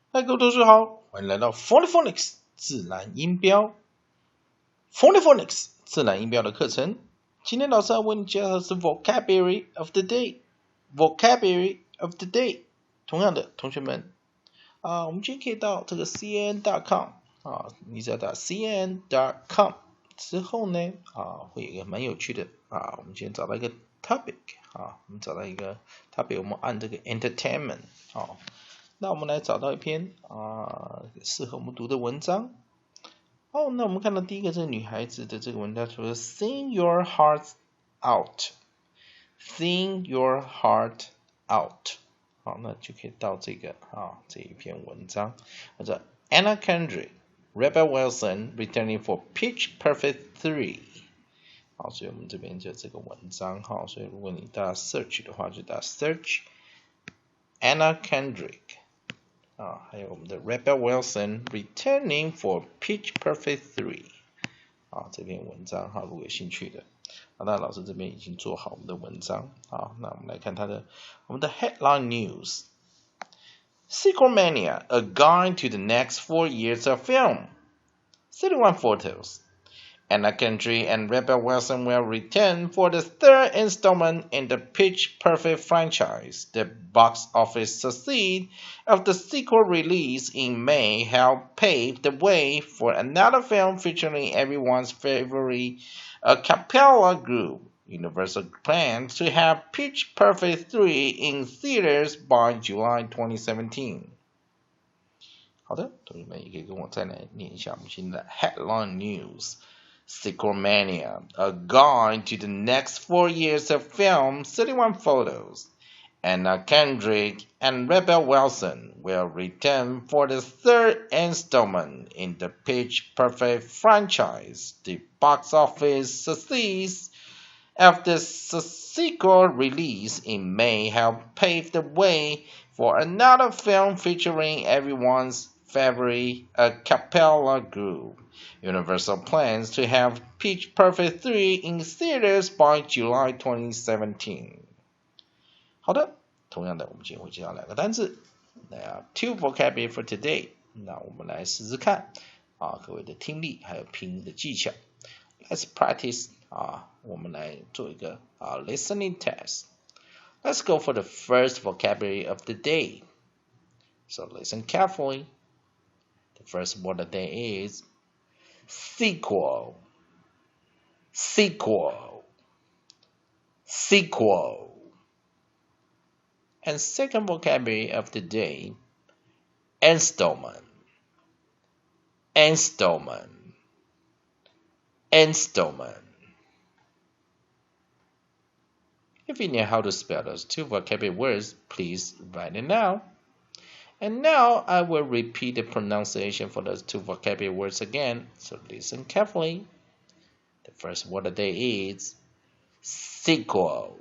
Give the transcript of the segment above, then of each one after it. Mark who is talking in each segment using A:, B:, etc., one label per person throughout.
A: 嗨，各位同学好，欢迎来到 Phonics 自然音标 Phonics 自然音标的课程。今天老师要为你介绍的是 Vocabulary of the Day。Vocabulary of the Day。同样的，同学们我们今天可以到这个 cn.com 你只要打 cn.com 之后呢会有一个蛮有趣的我们今天找到一个 topic 我们找到一个 topic， 我们按这个 entertainment 那我们来找到一篇适合我们读的文章。那我们看到第一个这个女孩子的这个文章说 Sing your heart out Sing your heart out 那就可以到这个这一篇文章或者 Anna Kendrick Rebel Wilson returning for Pitch Perfect 3所以我们这边就这个文章所以如果你打 search 的话就打 search Anna Kendrick还有我们的 Rebel Wilson returning for Pitch Perfect 3这篇文章如果有兴趣的那老师这边已经做好我们的文章那我们来看我们的 headline news Sequel Mania, a guide to the next 4 years of film 31 photos Anna Kendrick and Rebel Wilson will return for the third installment in the Pitch Perfect franchise. The box office success of the sequel release in May helped pave the way for another film featuring everyone's favorite a cappella group. Universal plans to have Pitch Perfect 3 in theaters by July 2017. 好的，同学们也可以跟我再来念一下我们现在的 headline news。Sequel Mania, a guide to the next 4 years of film, 31 photos. Anna Kendrick and Rebel Wilson will return for the third installment in the Pitch Perfect franchise. The box office success of the sequel release in May helped pave the way for another film featuring everyone's favorite a cappella group. Universal plans to have Pitch Perfect 3 in theaters by July 2017. 好的，同样的，我们今天会介绍2个单字。Two vocabulary for today. 那我们来试试看各位的听力还有拼音的技巧。Let's practice 我们来做一个listening test. Let's go for the first vocabulary of the day. So listen carefully. The first word of the day is Sequel. And second vocabulary of the day, installment. If you know how to spell those 2 vocabulary words, please write it down. And now I will repeat the pronunciation for those 2 vocabulary words again, so listen carefully. The first word of the day is sequel.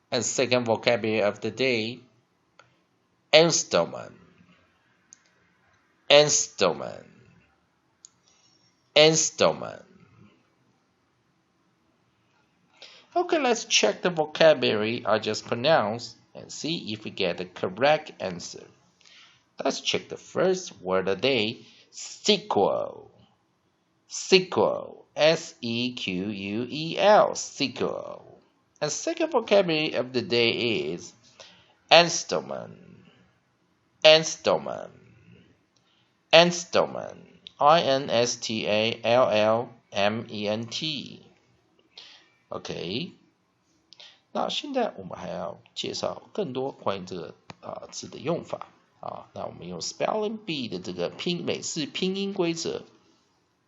A: And second vocabulary of the day, installment. Okay, let's check the vocabulary I just pronounced and see if we get the correct answer. Let's check the first word of the day, sequel. S-E-Q-U-E-L, sequel. And second vocabulary of the day is installment. I-N-S-T-A-L-L-M-E-N-T. OK， 那现在我们还要介绍更多关于这个字的用法那我们用 Spelling Bee 的这个美式拼音规则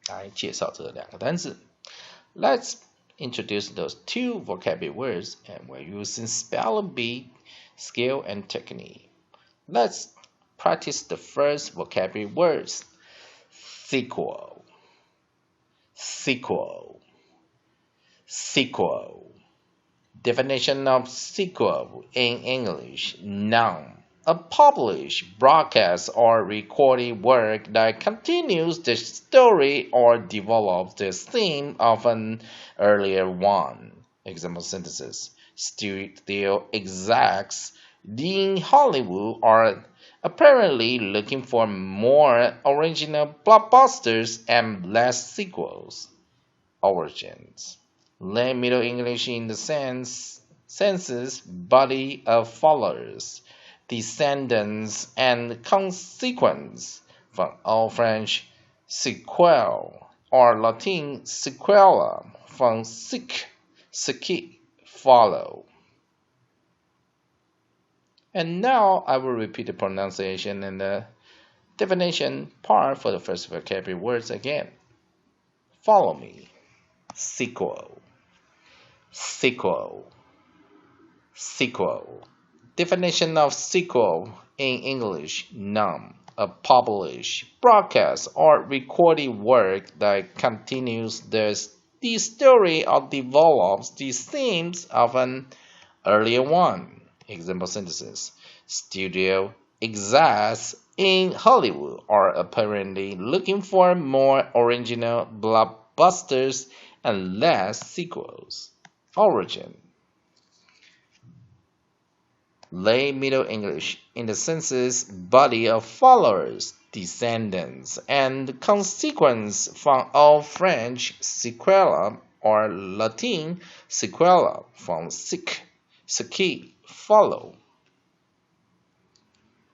A: 来介绍这2个单字。Let's introduce those 2 vocabulary words and we're using Spelling Bee skill and technique. Let's practice the first vocabulary words. Sequel. Definition of sequel in English, noun. A published, broadcast, or recorded work that continues the story or develops the theme of an earlier one. Example sentences. Studio execs in Hollywood are apparently looking for more original blockbusters and less sequels. Origins. Lay Middle English in the senses body of followers, descendants, and consequence, from Old French sequel or Latin sequela, from sic, follow. And now I will repeat the pronunciation and the definition part for the first vocabulary words again. Follow me. Sequel. Sequel. Sequel. Definition of sequel in English: noun, a published, broadcast, or recorded work that continues the story or develops the themes of an earlier one. Example sentences: Studio execs in Hollywood are apparently looking for more original blockbusters and less sequels. Origin. Lay Middle English in the senses body of followers, descendants, and consequence, from Old French sequela or Latin sequela, from sic, follow.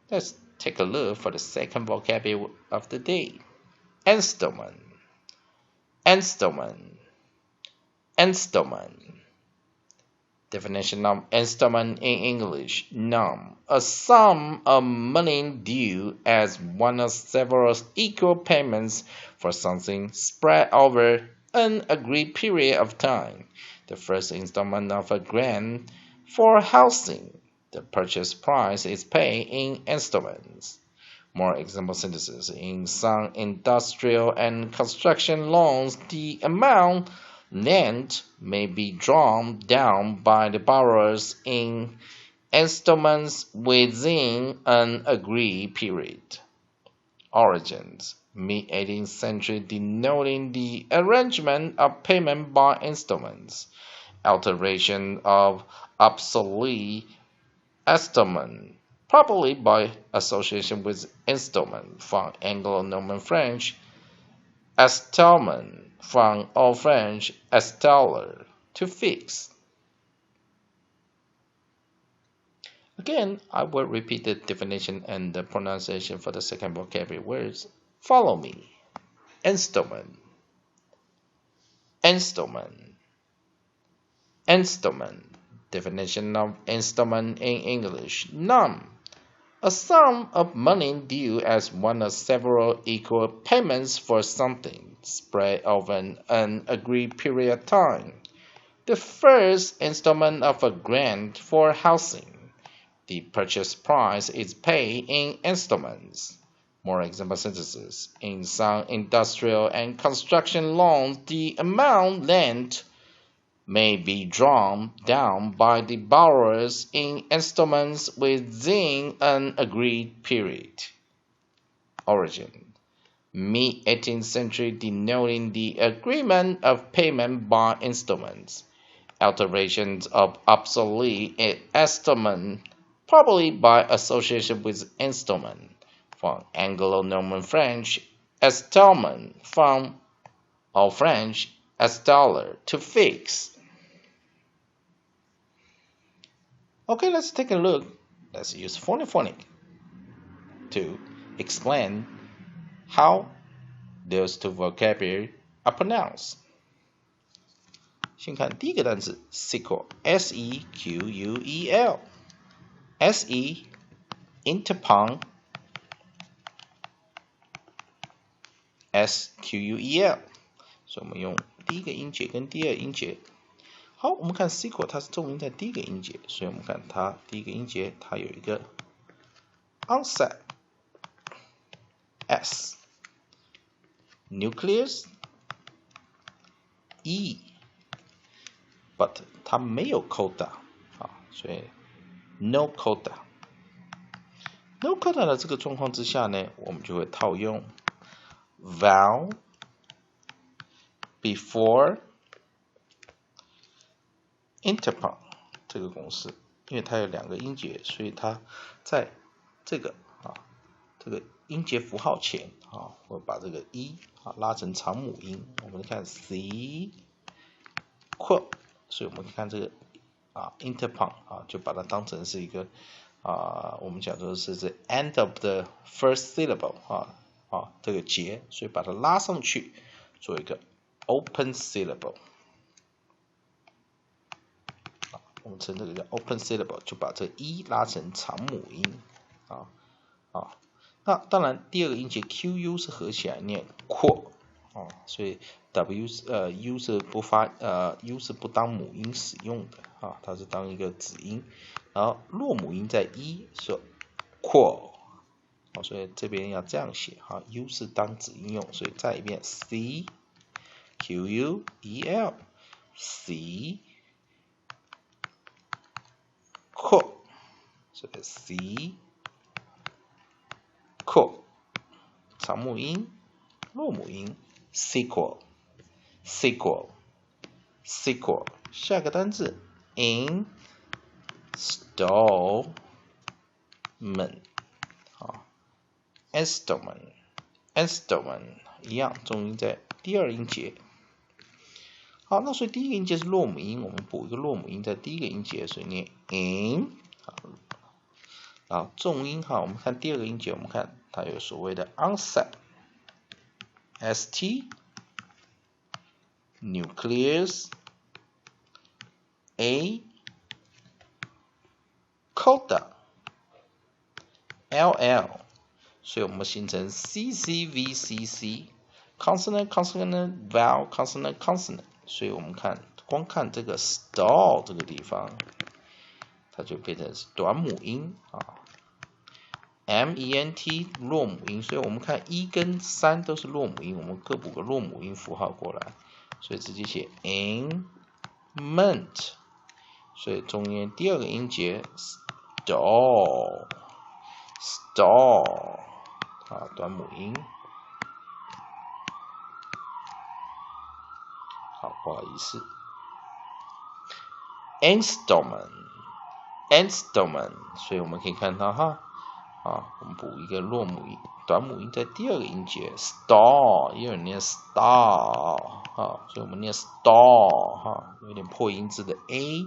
A: Let's take a look for the second vocabulary of the day. Installment. Installment. Installment. Definition of installment in English: noun, a sum of money due as one of several equal payments for something spread over an agreed period of time. The first installment of a grant for housing. The purchase price is paid in installments. More example sentences: in some industrial and construction loans, the amount lent may be drawn down by the borrowers in installments within an agreed period. Origins. Mid-18th century, denoting the arrangement of payment by installments. Alteration of obsolete installment, probably by association with installment, from Anglo-Norman French installment, from Old French installer, to fix. Again, I will repeat the definition and the pronunciation for the second vocabulary words. Follow me. Installment. Installment. Installment. Definition of installment in English: noun, a sum of money due as one of several equal payments for something spread over an agreed period of time. The first installment of a grant for housing. The purchase price is paid in installments. More example sentences: in some industrial and construction loans, the amount lent may be drawn down by the borrowers in installments within an agreed period. Origin. Mid-18th century, denoting the agreement of payment by installments. Alterations of obsolete installment, probably by association with installment, from Anglo-Norman French installment, from Old French installer, to fix. Okay, let's take a look. Let's use phonic to explain how those two vocabulary are pronounced. 先看第一个单词 sequel, S-E-Q-U-E-L, S-E interpon, S-Q-U-E-L. 所以我们用第一个音节跟第二音节。好，我们看 sequel 它是重音在第一个音节，所以我们看它第一个音节它有一个 onset S, nucleus E, but 它没有 coda 所以 no coda。no coda 的这个状况之下呢，我们就会套用 vowel before interpon 这个公式，因为它有2个音节，所以它在这个音节符号前我把这个拉成长母音。我们看 sequel， 所以我们看这个interpunct 就把它当成是一个我们讲说是 the end of the first syllable 这个结，所以把它拉上去做一个 open syllable。我们称这个叫 open syllable， 就把这拉成长母音那当然第2个音节 QU 是合起来念 quo 所以 U 是U 是不当母音使用的它是当一个子音，然后弱母音在说 quo 所以这边要这样写U 是当子音用，所以再一遍 C Q U E L C quo， 所以 C quo 长母音弱母音 sequel。下个单字 installment installment 一样，重音在第2音节。好，那所以第1个音节是弱母音，我们补一个弱母音在第1个音节，所以念 in。重音我们看第2个音节，我们看它有所谓的 onset st nucleus a coda ll， 所以我们形成 ccvcc consonant consonant vowel consonant consonant， 所以我们光看这个 stall 这个地方，它就变成是短母音ment 弱母音，所以我们看1跟3都是弱母音，我们各补个弱母音符号过来，所以直接写 ment， 所以中间第2个音节 stall 短母音。好，不好意思 installment， 所以我们可以看到我们补一个弱母音短母音在第2个音节 stall， 也有人念 star 所以我们念 stall 有点破音字的 a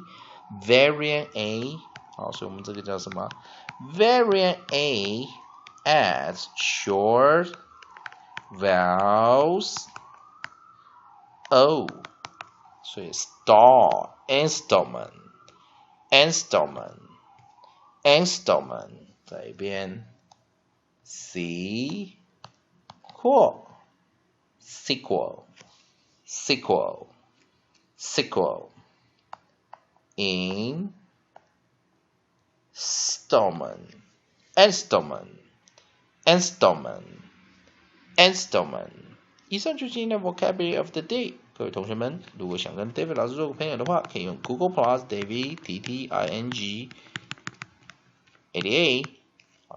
A: variant a 所以我们这个叫什么 variant a adds short vowels o， 所以 stall installment 再一遍 sequel installment。 以上就是今天的 vocabulary of the day。各位同学们，如果想跟 David 老师做个朋友的话，可以用 Google Plus David TTING88， 就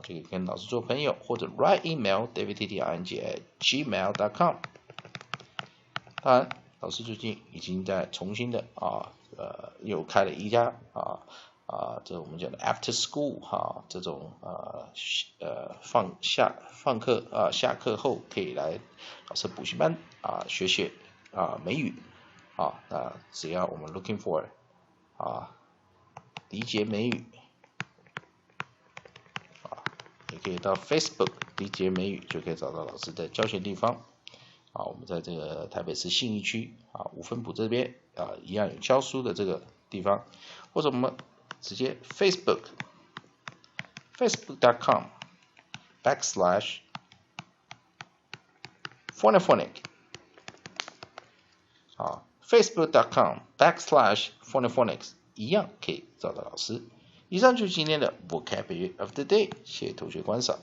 A: 可以跟老师做朋友，或者 write email davidtting@gmail.com。 当然，老师最近已经在重新的又开了一家这我们讲的 after school 这种下课后可以来老师补习班学美语那只要我们 looking for 理解美语也可以到 Facebook 理解美语，就可以找到老师的教学地方我们在这个台北市信义区五分埔这边一样有教书的这个地方，或者我们直接 facebook.com/phoniphonic facebook.com/phoniphonics 一样可以找到老师。以上就是今天的 vocabulary of the day， 谢谢同学观赏。